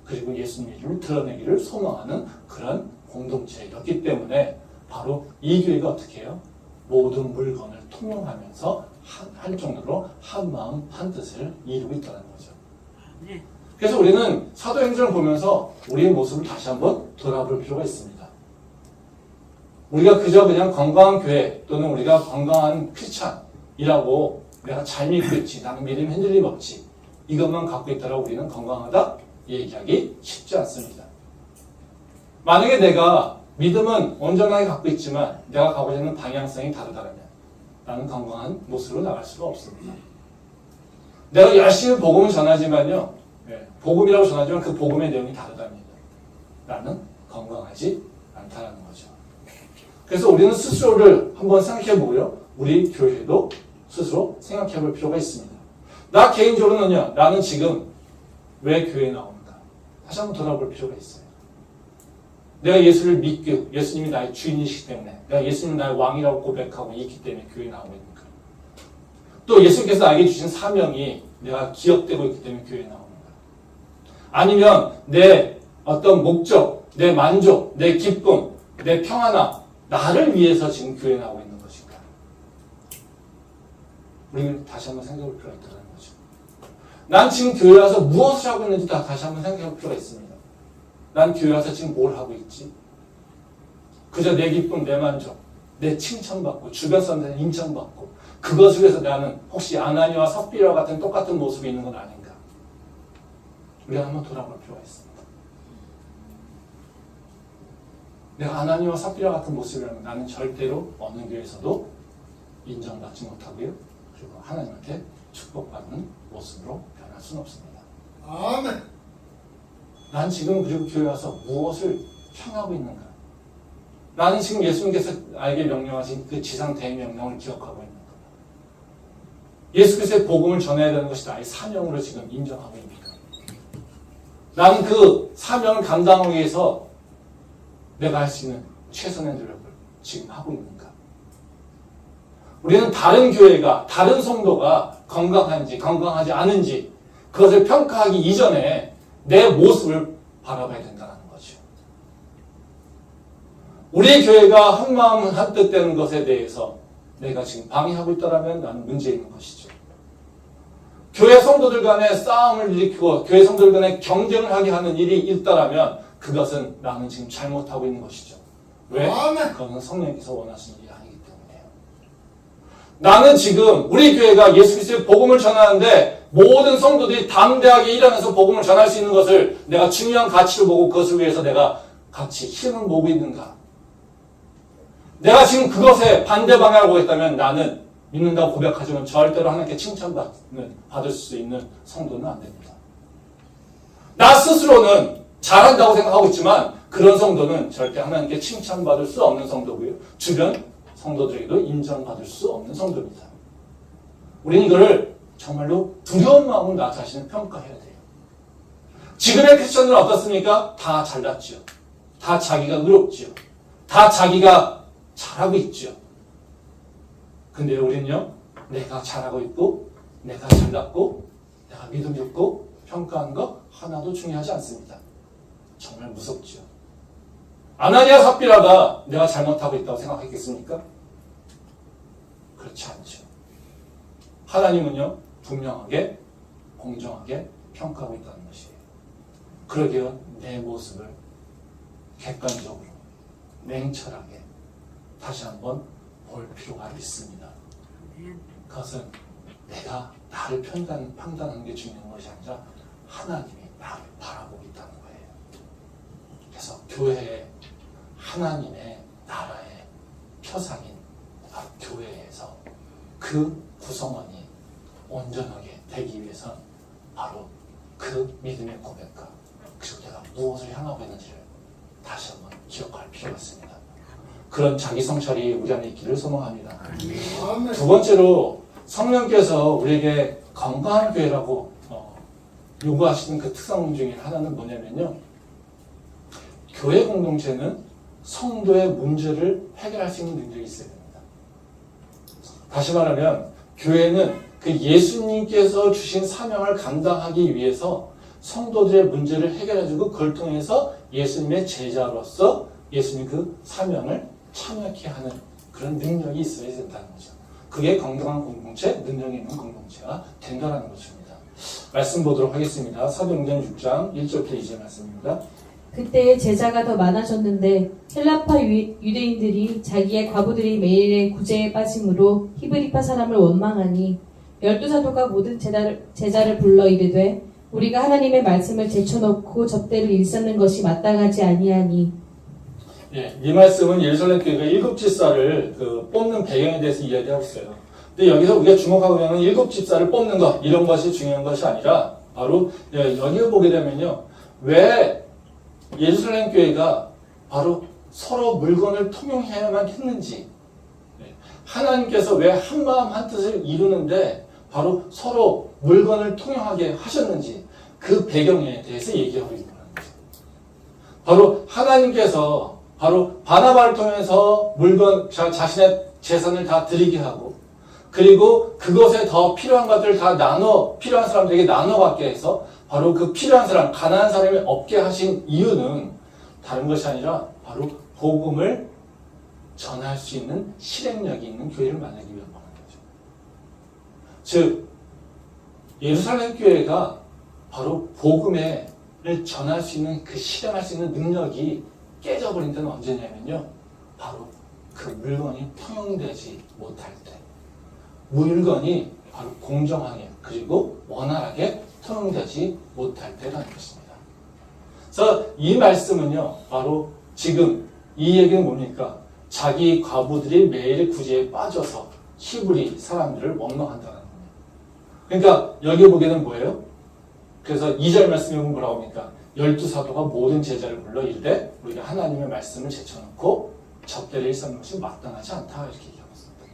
그리고 예수님의 이름을 드러내기를 소망하는 그런 공동체였기 때문에 바로 이 교회가 어떻게 해요? 모든 물건을 통용하면서 한 정도로 한 마음 한 뜻을 이루고 있다는 거죠. 그래서 우리는 사도행전을 보면서 우리의 모습을 다시 한번 돌아볼 필요가 있습니다. 우리가 그저 그냥 건강한 교회 또는 우리가 건강한 크리스찬이라고 내가 잘 믿고 있지, 나는 믿음이 흔들림 없지, 이것만 갖고 있다라고 우리는 건강하다 얘기하기 쉽지 않습니다. 만약에 내가 믿음은 온전하게 갖고 있지만 내가 가고자 하는 방향성이 다르다면 나는 건강한 모습으로 나갈 수가 없습니다. 내가 열심히 복음을 전하지만요, 복음이라고 전하지만 그 복음의 내용이 다르답니다. 나는 건강하지 않다는 거죠. 그래서 우리는 스스로를 한번 생각해 보고요, 우리 교회도 스스로 생각해 볼 필요가 있습니다. 나 개인적으로는요, 나는 지금 왜 교회에 나오는가? 다시 한번 돌아볼 필요가 있어요. 내가 예수를 믿고 예수님이 나의 주인이시기 때문에, 내가 예수님이 나의 왕이라고 고백하고 있기 때문에 교회에 나오고 있는가? 또 예수님께서 나에게 주신 사명이 내가 기억되고 있기 때문에 교회에 나오는가? 아니면 내 어떤 목적, 내 만족, 내 기쁨, 내 평안함, 나를 위해서 지금 교회에 나오고 있는 것인가? 우리는 다시 한번 생각해 볼 필요가 있다는 거죠. 난 지금 교회에 와서 무엇을 하고 있는지 다시 한번 생각해 볼 필요가 있습니다. 난 교회 와서 지금 뭘 하고 있지? 그저 내 기쁨, 내 만족, 내 칭찬받고 주변 사람들의 인정받고 그것을 위해서 나는 혹시 아나니와 삽비라와 같은 똑같은 모습이 있는 건 아닌가? 우리가 한번 돌아볼 필요가 있습니다. 내가 아나니와 삽비라 같은 모습이라면 나는 절대로 어느 교회에서도 인정받지 못하고요, 그리고 하나님한테 축복받는 모습으로 변할 수는 없습니다. 아멘. 난 지금 그리고 교회 와서 무엇을 향하고 있는가? 나는 지금 예수님께서 나에게 명령하신 그 지상 대명령을 기억하고 있는가? 예수 그리스도의 복음을 전해야 되는 것이 나의 사명으로 지금 인정하고 있는가? 나는 그 사명을 감당하기 위해서 내가 할 수 있는 최선의 노력을 지금 하고 있는가? 우리는 다른 교회가, 다른 성도가 건강한지 건강하지 않은지 그것을 평가하기 이전에 내 모습을 바라봐야 된다는 거죠. 우리 교회가 한마음 한뜻 되는 것에 대해서 내가 지금 방해하고 있다면 나는 문제 있는 것이죠. 교회 성도들 간에 싸움을 일으키고 교회 성도들 간에 경쟁을 하게 하는 일이 있다면 그것은 나는 지금 잘못하고 있는 것이죠. 왜? 그것은 성령께서 원하시는 일이 아니기 때문에요. 나는 지금 우리 교회가 예수 그리스도의 복음을 전하는데 모든 성도들이 담대하게 일하면서 복음을 전할 수 있는 것을 내가 중요한 가치로 보고 그것을 위해서 내가 같이 힘을 모으고 있는가? 내가 지금 그것에 반대 방향을 보고 있다면 나는 믿는다고 고백하지만 절대로 하나님께 칭찬받을 수 있는 성도는 안 됩니다. 나 스스로는 잘한다고 생각하고 있지만 그런 성도는 절대 하나님께 칭찬받을 수 없는 성도고요. 주변 성도들에게도 인정받을 수 없는 성도입니다. 우리는 이거를 정말로 두려운 마음으로 나 자신을 평가해야 돼요. 지금의 크리스천들은 어떻습니까? 다 잘났죠. 다 자기가 의롭죠. 다 자기가 잘하고 있죠. 근데 우리는요, 내가 잘하고 있고, 내가 잘났고, 내가 믿음 있고, 평가하는 거 하나도 중요하지 않습니다. 정말 무섭죠. 아나니아 삽비라가 내가 잘못하고 있다고 생각했겠습니까? 그렇지 않죠. 하나님은요, 분명하게, 공정하게 평가하고 있다는 것이에요. 그러게요, 내 모습을 객관적으로, 냉철하게 다시 한번 볼 필요가 있습니다. 그것은 내가 나를 판단하는 게 중요한 것이 아니라 하나님이 나를 바라보고 있다는 거예요. 그래서 교회에 하나님의 나라의 표상인 교회에서 그 구성원이 온전하게 되기 위해서 바로 그 믿음의 고백과 그리고 내가 무엇을 향하고 있는지를 다시 한번 기억할 필요가 있습니다. 그런 자기 성찰이 우리 안에 있기를 소망합니다. 두 번째로 성령께서 우리에게 건강한 교회라고 요구하시는 그 특성 중에 하나는 뭐냐면요. 교회 공동체는 성도의 문제를 해결할 수 있는 능력이 있어야 됩니다. 다시 말하면 교회는 그 예수님께서 주신 사명을 감당하기 위해서 성도들의 문제를 해결해주고 그걸 통해서 예수님의 제자로서 예수님 그 사명을 참여케 하는 그런 능력이 있어야 된다는 거죠. 그게 건강한 공동체, 능력이 있는 공동체가 된다는 것입니다. 말씀 보도록 하겠습니다. 사도행전 6장 1절부터 2절 말씀입니다. 그때 제자가 더 많아졌는데 헬라파 유대인들이 자기의 과부들이 매일의 구제에 빠짐으로 히브리파 사람을 원망하니 12사도가 모든 제자를 불러 이르되 우리가 하나님의 말씀을 제쳐놓고 접대를 일삼는 것이 마땅하지 아니하니. 예, 이 말씀은 예루살렘 교회가 일곱 집사를 뽑는 배경에 대해서 이야기하고 있어요. 근데 여기서 우리가 주목하고 있는 일곱 집사를 뽑는 것 이런 것이 중요한 것이 아니라 바로 여기를 보게 되면요. 왜 예루살렘 교회가 바로 서로 물건을 통용해야만 했는지, 하나님께서 왜 한마음 한뜻을 이루는데 바로 서로 물건을 통용하게 하셨는지 그 배경에 대해서 얘기하고 있는 거죠. 바로 하나님께서 바로 바나바를 통해서 자신의 재산을 다 드리게 하고 그리고 그것에 더 필요한 것들을 다 필요한 사람들에게 나눠 갖게 해서 바로 그 필요한 사람, 가난한 사람이 없게 하신 이유는 다른 것이 아니라 바로 복음을 전할 수 있는 실행력이 있는 교회를 만들기 위한 거죠. 즉, 예루살렘 교회가 바로 복음을 전할 수 있는 그 실행할 수 있는 능력이 깨져버린 때는 언제냐면요. 바로 그 물건이 통용되지 못할 때. 물건이 바로 공정하게 그리고 원활하게 통용되지 못할 때라는 것입니다. 그래서 이 말씀은요. 바로 지금 이 얘기는 뭡니까? 자기 과부들이 매일 구제에 빠져서 히브리 사람들을 원망한다는 겁니다. 그러니까 여기 보게 되면 뭐예요? 그래서 2절 말씀에 보면 뭐라고 합니까? 12사도가 모든 제자를 불러 이르되 우리가 하나님의 말씀을 제쳐놓고 접대를 일삼는 것이 마땅하지 않다 이렇게 얘기하고 있습니다.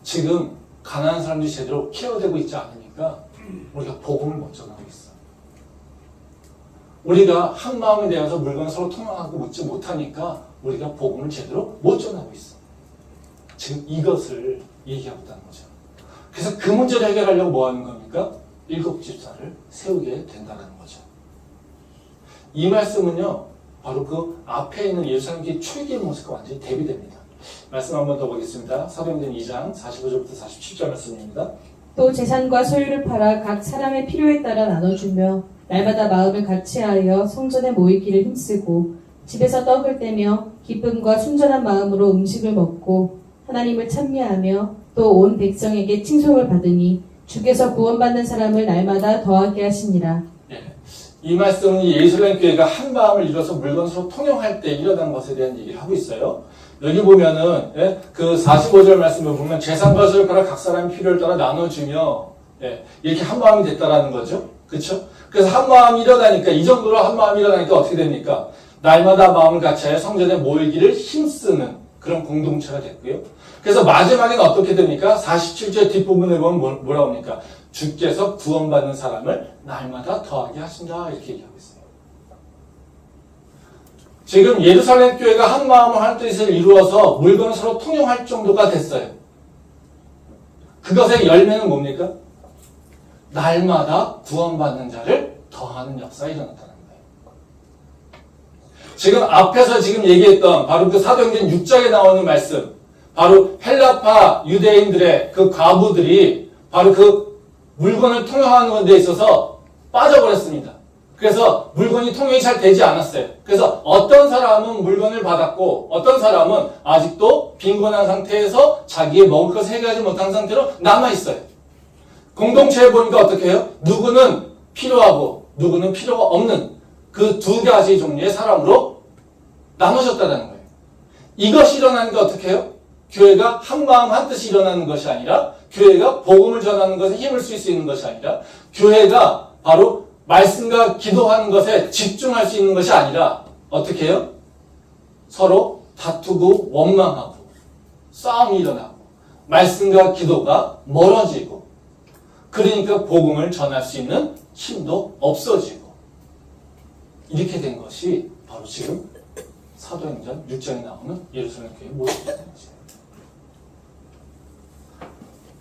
지금 가난한 사람들이 제대로 케어되고 있지 않으니까 우리가 복음을 못 전하고 있어. 우리가 한 마음이 되어서 물건을 서로 통용하고 묻지 못하니까 우리가 복음을 제대로 못 전하고 있어. 지금 이것을 얘기하고 있다는 거죠. 그래서 그 문제를 해결하려고 뭐 하는 겁니까? 7 집사를 세우게 된다는 거죠. 이 말씀은요, 바로 그 앞에 있는 예루살렘 교회 초기의 모습과 완전히 대비됩니다. 말씀 한번 더 보겠습니다. 사도행전 2장 45절부터 47절 말씀입니다. 또 재산과 소유를 팔아 각 사람의 필요에 따라 나눠주며 날마다 마음을 같이하여 성전에 모이기를 힘쓰고 집에서 떡을 떼며 기쁨과 순전한 마음으로 음식을 먹고 하나님을 찬미하며 또 온 백성에게 칭송을 받으니 주께서 구원받는 사람을 날마다 더하게 하시니라. 이 말씀은 예루살렘 교회가 한 마음을 이뤄서 물건 서로 통용할 때 일어난 것에 대한 얘기를 하고 있어요. 여기 보면은 그 45절 말씀을 보면 재산과 소유를 팔아 각 사람의 필요를 따라 나눠주며 이렇게 한 마음이 됐다라는 거죠. 그렇죠? 그래서 한 마음이 일어나니까 이 정도로 한 마음이 일어나니까 어떻게 됩니까? 날마다 마음을 같이하여 성전에 모이기를 힘쓰는 그런 공동체가 됐고요. 그래서 마지막에는 어떻게 됩니까? 47절 뒷부분에 보면 뭐라고 합니까? 주께서 구원받는 사람을 날마다 더하게 하신다 이렇게 얘기하고 있어요. 지금 예루살렘 교회가 한 마음을 한 뜻을 이루어서 물건을 서로 통용할 정도가 됐어요. 그것의 열매는 뭡니까? 날마다 구원받는 자를 더하는 역사가 일어났다는 거예요. 지금 앞에서 지금 얘기했던 바로 그 사도행전 6장에 나오는 말씀, 바로 헬라파 유대인들의 그 과부들이 바로 그 물건을 통용하는 데 있어서 빠져버렸습니다. 그래서 물건이 통용이 잘 되지 않았어요. 그래서 어떤 사람은 물건을 받았고 어떤 사람은 아직도 빈곤한 상태에서 자기의 먹을 것을 해결하지 못한 상태로 남아있어요. 공동체에 보니까 어떻게 해요? 누구는 필요하고 누구는 필요가 없는 그 두 가지 종류의 사람으로 나눠졌다는 거예요. 이것이 일어나니까 어떻게 해요? 교회가 한 마음 한 뜻이 일어나는 것이 아니라 교회가 복음을 전하는 것에 힘을 쓸 수 있는 것이 아니라 교회가 바로 말씀과 기도하는 것에 집중할 수 있는 것이 아니라 어떻게 해요? 서로 다투고 원망하고 싸움이 일어나고 말씀과 기도가 멀어지고 그러니까 복음을 전할 수 있는 힘도 없어지고 이렇게 된 것이 바로 지금 사도행전 6장에 나오는 예루살렘 교회 모습이라는 거죠.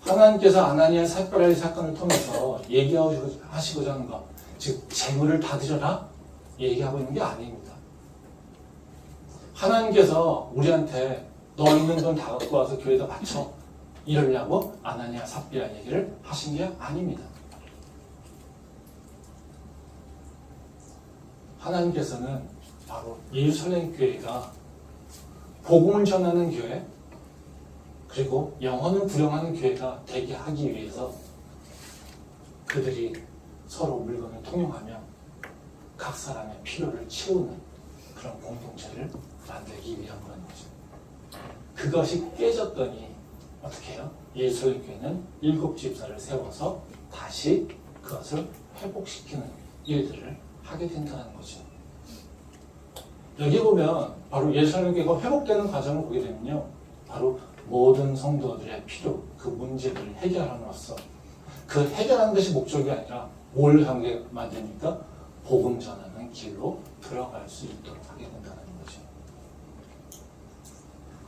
하나님께서 아나니아 삽비라 사건을 통해서 얘기하시고자 하는 것, 즉 재물을 다 드려라 얘기하고 있는 게 아닙니다. 하나님께서 우리한테 너 있는 돈 다 갖고 와서 교회에다 바쳐 이러려고 아나니아 삽비라 얘기를 하신 게 아닙니다. 하나님께서는 바로 예루살렘 교회가 복음을 전하는 교회 그리고 영혼을 부령하는 교회가 되게 하기 위해서 그들이 서로 물건을 통용하며 각 사람의 필요를 채우는 그런 공동체를 만들기 위한 그런 거죠. 그것이 깨졌더니 어떻게 해요? 예루살렘 교회는 7 집사를 세워서 다시 그것을 회복시키는 일들을 하게 된다는 거죠. 여기 보면 바로 예루살렘 교회가 회복되는 과정을 보게 되면요. 바로 모든 성도들의 필요, 그 문제를 해결함으로써 그 해결하는 것이 목적이 아니라 뭘 하게 만드니까 복음 전하는 길로 들어갈 수 있도록 하게 된다는 거죠.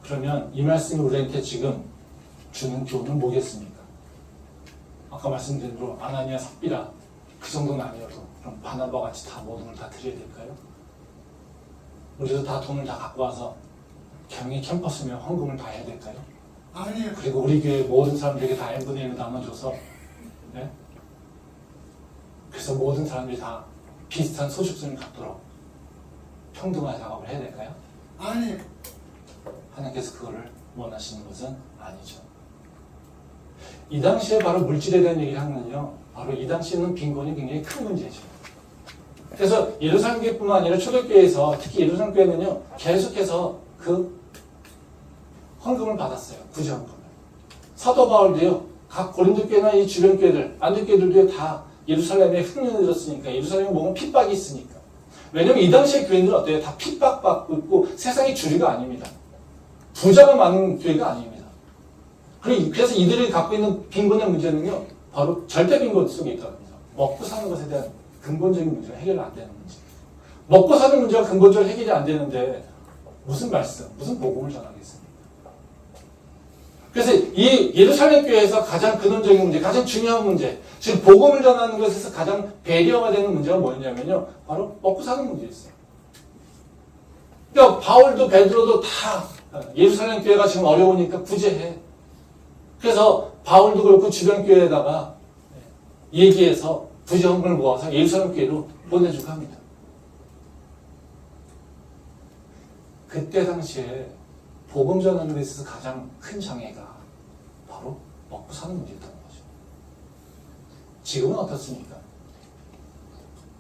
그러면 이 말씀이 우리한테 지금 주는 교훈은 뭐겠습니까? 아까 말씀드린 대로 아나니아 삽비라 그 정도는 아니어도 그럼 바나바 같이 다 모든 걸 다 드려야 될까요? 우리도 다 돈을 다 갖고 와서 경희 캠퍼스면 헌금을 다 해야 될까요? 아니요. 그리고 우리 교회 모든 사람들에게 다 n분의 1을 나눠줘서 네? 그래서 모든 사람들이 다 비슷한 소득수를 갖도록 평등한 작업을 해야 될까요? 아니요. 하나님께서 그거를 원하시는 것은 아니죠. 이 당시에 바로 물질에 대한 얘기를 하면요. 바로 이 당시에는 빈곤이 굉장히 큰 문제죠. 그래서 예루살렘 교회뿐만 아니라 초대교회에서 특히 예루살렘 교회는요. 계속해서 그 헌금을 받았어요. 구제 헌금을. 사도 바울도요. 각 고린도 교회나 이 주변 교회들, 안디 교회들도 다 예루살렘에 흉년이 들었으니까 예루살렘에 뭔가 핍박이 있으니까. 왜냐면 이 당시에 교회들은 어때요? 다 핍박받고 있고 세상의 주류가 아닙니다. 부자가 많은 교회가 아닙니다. 그래서 이들이 갖고 있는 빈곤의 문제는요. 바로 절대 빈곤 속에 있거든요. 먹고 사는 것에 대한 근본적인 문제가 해결 안 되는 문제. 먹고 사는 문제가 근본적으로 해결이 안 되는데 무슨 말씀, 무슨 복음을 전하겠습니까? 그래서 이 예루살렘 교회에서 가장 근원적인 문제, 가장 중요한 문제, 즉 복음을 전하는 것에서 가장 배려가 되는 문제가 뭐냐면요, 바로 먹고 사는 문제였어요. 그러니까 바울도 베드로도 다 예루살렘 교회가 지금 어려우니까 구제해. 그래서 바울도 그렇고 주변 교회에다가 얘기해서 부정을 모아서 예루살렘 교회로 보내주고 합니다. 그때 당시에 복음 전하는 데 있어서 가장 큰 장애가 바로 먹고 사는 문제였다는 거죠. 지금은 어떻습니까?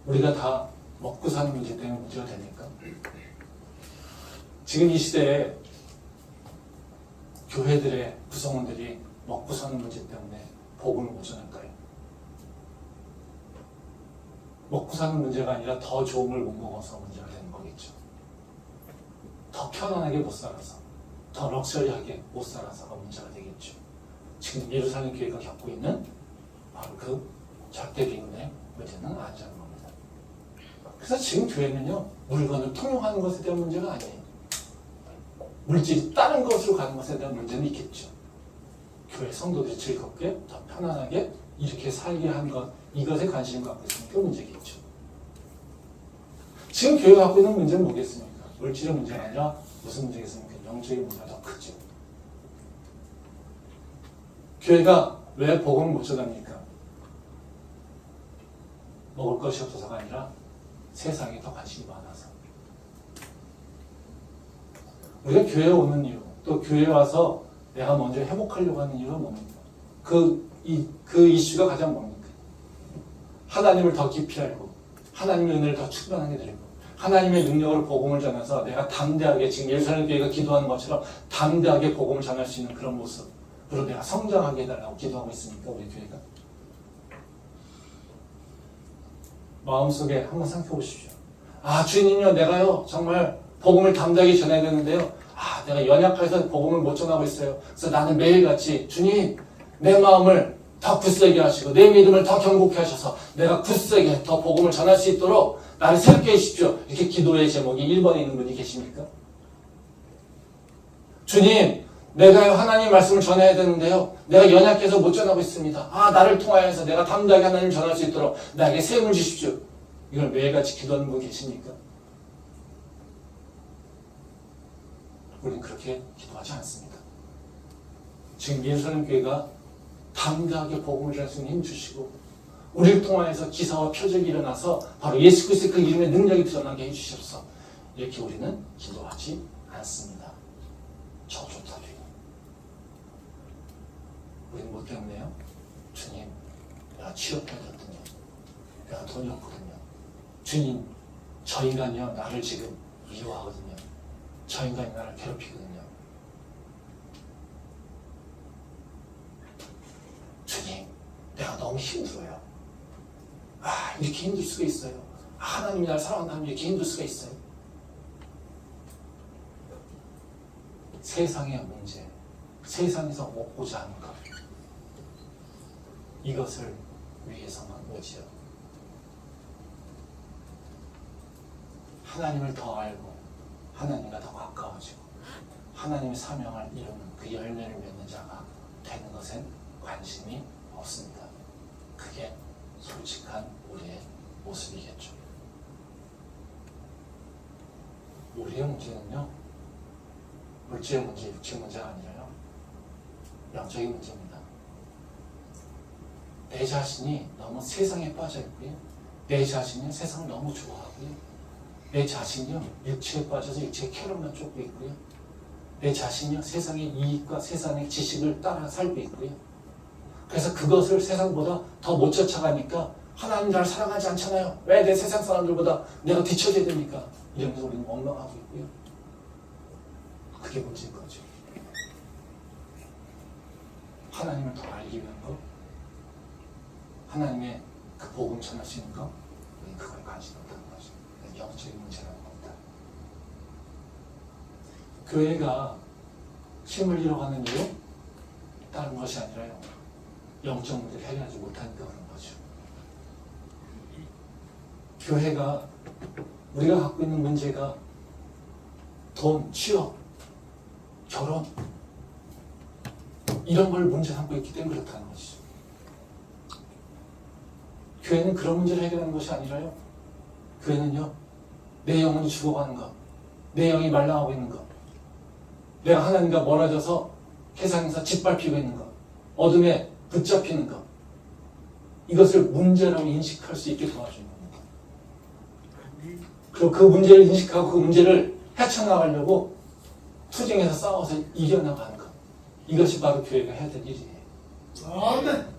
우리가 다 먹고 사는 문제 때문에 문제가 됩니까? 지금 이 시대에 교회들의 구성원들이 먹고 사는 문제 때문에 복음을 못 전할까요? 먹고 사는 문제가 아니라 더 좋은 걸 못 먹어서 문제가 되는 거겠죠. 더 편안하게 못 살아서, 더 럭셔리하게 못 살아서가 문제가 되겠죠. 지금 예루살렘 교회가 겪고 있는 바로 그 절대 빈곤의 문제는 아니라는 겁니다. 그래서 지금 교회는요, 물건을 통용하는 것에 대한 문제가 아니에요. 물질이 다른 것으로 가는 것에 대한 문제는 있겠죠. 교회 성도들이 즐겁게, 더 편안하게 이렇게 살게 한 것, 이것에 관심을 갖고 있으면 그 문제겠죠. 지금 교회가 갖고 있는 문제는 뭐겠습니까? 물질의 문제가 아니라 무슨 문제겠습니까? 영적인 문제가 더 크죠. 교회가 왜 복음을 못 전합니까? 먹을 것이 없어서가 아니라 세상에 더 관심이 많아서. 우리가 교회에 오는 이유, 또 교회에 와서 내가 먼저 회복하려고 하는 이유가 뭡니까? 그 이슈가 가장 뭡니까? 하나님을 더 깊이 알고, 하나님의 은혜를 더 충만하게 드리고, 하나님의 능력으로 복음을 전해서 내가 담대하게, 지금 예루살렘 교회가 기도하는 것처럼 담대하게 복음을 전할 수 있는 그런 모습으로 내가 성장하게 해달라고 기도하고 있습니까? 우리 교회가? 마음속에 한번 생각해 보십시오. 아, 주님요, 내가요, 정말 복음을 담대하게 전해야 되는데요. 내가 연약해서 복음을 못 전하고 있어요. 그래서 나는 매일같이 주님 내 마음을 더 굳세게 하시고 내 믿음을 더 견고케 하셔서 내가 굳세게 더 복음을 전할 수 있도록 나를 새롭게 해주십시오. 이렇게 기도의 제목이 1번에 있는 분이 계십니까? 주님, 내가 하나님 말씀을 전해야 되는데요. 내가 연약해서 못 전하고 있습니다. 나를 통하여서 내가 담대하게 하나님 전할 수 있도록 나에게 새 힘을 주십시오. 이걸 매일같이 기도하는 분 계십니까? 우리는 그렇게 기도하지 않습니다. 지금 예루살렘 교회가 담대하게 복음을 전할 수 있는 힘 주시고 우리를 통하여서 기사와 표적이 일어나서 바로 예수 그리스도의 그 이름의 능력이 드러나게 해주셔서 이렇게 우리는 기도하지 않습니다. 저조타리. 우리는 뭐 때문에요? 주님, 내가 취업해졌거든요. 내가 돈이 없거든요. 주님, 저 인간이요 나를 지금 미워하거든요. 저 인간이 나를 괴롭히거든요. 주님, 내가 너무 힘들어요. 이렇게 힘들 수가 있어요. 하나님이 나를 사랑한다면 이렇게 힘들 수가 있어요. 세상의 문제, 세상에서 오고자 하는 것, 이것을 위해서만 오지요. 하나님을 더 알고 하나님과 더 가까워지고 하나님의 사명을 이루는 그 열매를 맺는 자가 되는 것엔 관심이 없습니다. 그게 솔직한 우리의 모습이겠죠. 우리의 문제는요, 물질의 문제, 육체의 문제가 아니라요, 영적인 문제입니다. 내 자신이 너무 세상에 빠져 있고요, 내 자신이 세상을 너무 좋아하고요, 내 자신이요 육체에 빠져서 육체의 쾌락만 쫓고 있고요, 내 자신이요 세상의 이익과 세상의 지식을 따라 살고 있고요. 그래서 그것을 세상보다 더 못 쫓아가니까 하나님 나를 사랑하지 않잖아요. 왜 내 세상 사람들보다 내가 뒤처져야 됩니까? 이러면서 우리는 원망하고 있고요. 그게 문제인 거죠. 하나님을 더 알기 위한 거, 하나님의 그 복음 전할 수 있는 거, 우리는 그걸 가지지 못하는 거죠. 영적인 문제라는 겁니다. 교회가 힘을 잃어가는 이유? 다른 것이 아니라요, 영적 문제를 해결하지 못하니까 그런 거죠. 교회가 우리가 갖고 있는 문제가 돈, 취업, 결혼 이런 걸 문제 삼고 있기 때문에 그렇다는 것이죠. 교회는 그런 문제를 해결하는 것이 아니라요, 교회는요 내 영혼이 죽어가는 것, 내 영이 말라가고 있는 것, 내가 하나님과 멀어져서 세상에서 짓밟히고 있는 것, 어둠에 붙잡히는 것, 이것을 문제라고 인식할 수 있게 도와주는 겁니다. 그리고 그 문제를 인식하고 그 문제를 헤쳐나가려고 투쟁해서 싸워서 이겨나가는 것, 이것이 바로 교회가 해야 될 일이에요. 아멘.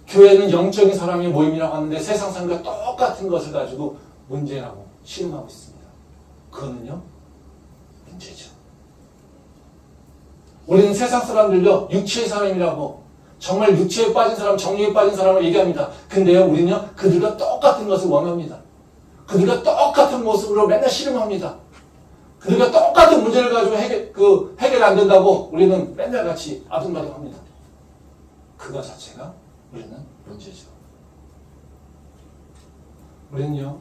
교회는 영적인 사람의 모임이라고 하는데 세상 사람과 똑같은 것을 가지고 문제라고 신음하고 있습니다. 그거는요 문제죠. 우리는 세상 사람들요 육체의 사람이라고, 정말 육체에 빠진 사람, 정욕에 빠진 사람을 얘기합니다. 근데요 우리는요 그들과 똑같은 것을 원합니다. 그들과 똑같은 모습으로 맨날 씨름합니다. 그들과 똑같은 문제를 가지고 해결 안 된다고 우리는 맨날 같이 아둥바둥합니다. 그거 자체가 우리는 문제죠. 우리는요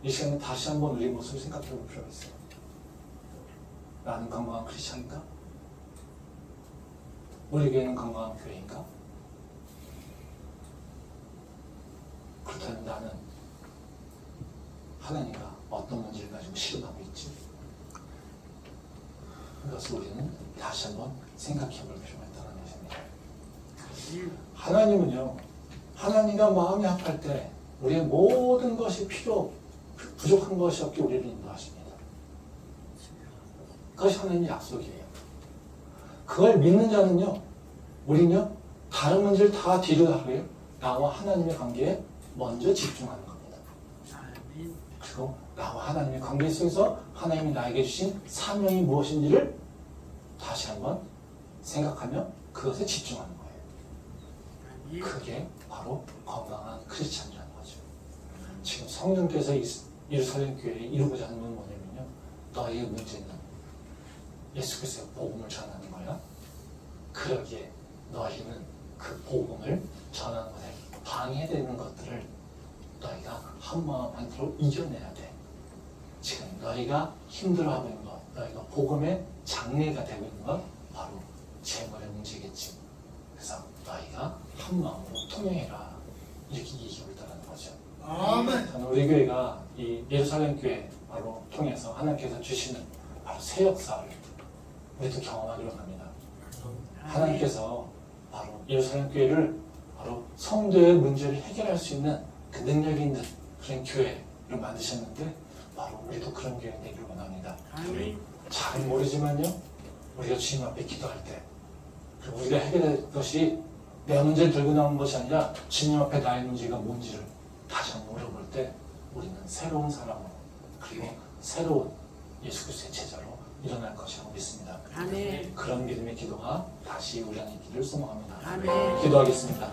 이 시간에 다시 한번 우리 모습을 생각해 볼 필요가 있어요. 나는 건강한 크리스찬인가? 우리 교회는 건강한 교회인가? 그렇다면 나는 하나님과 어떤 문제를 가지고 씨름하고 있지? 그것을 우리는 다시 한번 생각해 볼 필요가 있다는 것입니다. 하나님은요, 하나님과 마음이 합할 때 우리의 모든 것이 부족한 것이 없게 우리를 인도하십니다. 그것이 하나님의 약속이에요. 그걸 믿는 자는요, 우리는요, 다른 문제를 다 뒤로 하고요, 나와 하나님의 관계에 먼저 집중하는 겁니다. 그리고 나와 하나님의 관계 속에서 하나님이 나에게 주신 사명이 무엇인지를 다시 한번 생각하며 그것에 집중하는 거예요. 그게 바로 건강한 크리스찬이라는 거죠. 지금 성령께서 예루살렘 교회에 이루고자 하는 건 뭐냐면요, 너희의 문제는 예수 그리스도의 복음을 전하는 거야. 그러기에 너희는 그 복음을 전하는 것에 방해되는 것들을 너희가 한마음 한대로 이겨내야 돼. 지금 너희가 힘들어하고 있는 것, 너희가 복음의 장애가 되고 있는 것, 바로 재물의 문제겠지. 그래서 너희가 한마음으로 통행해라. 이렇게 얘기하고 있다는 거죠. 아멘. 저는 우리 교회가 이 예루살렘 교회 바로 통해서 하나님께서 주시는 바로 새 역사를 우리도 경험하기로 합니다. 하나님께서 바로 예루살렘 교회를 바로 성도의 문제를 해결할 수 있는 그 능력이 있는 그런 교회를 만드셨는데 바로 우리도 그런 교회 되기를 원합니다. 잘 모르지만요, 우리가 주님 앞에 기도할 때 그리고 우리가 해결할 것이 내 문제를 들고 나온 것이 아니라 주님 앞에 나의 문제가 뭔지를 다시 한번 물어볼 때 우리는 새로운 사람으로 그리고 새로운 예수 그리스도의 제자로 일어날 것이라고 믿습니다. 아멘. 그런 믿음의 기도가 다시 우리 안에 있기를 소망합니다. 아멘. 기도하겠습니다.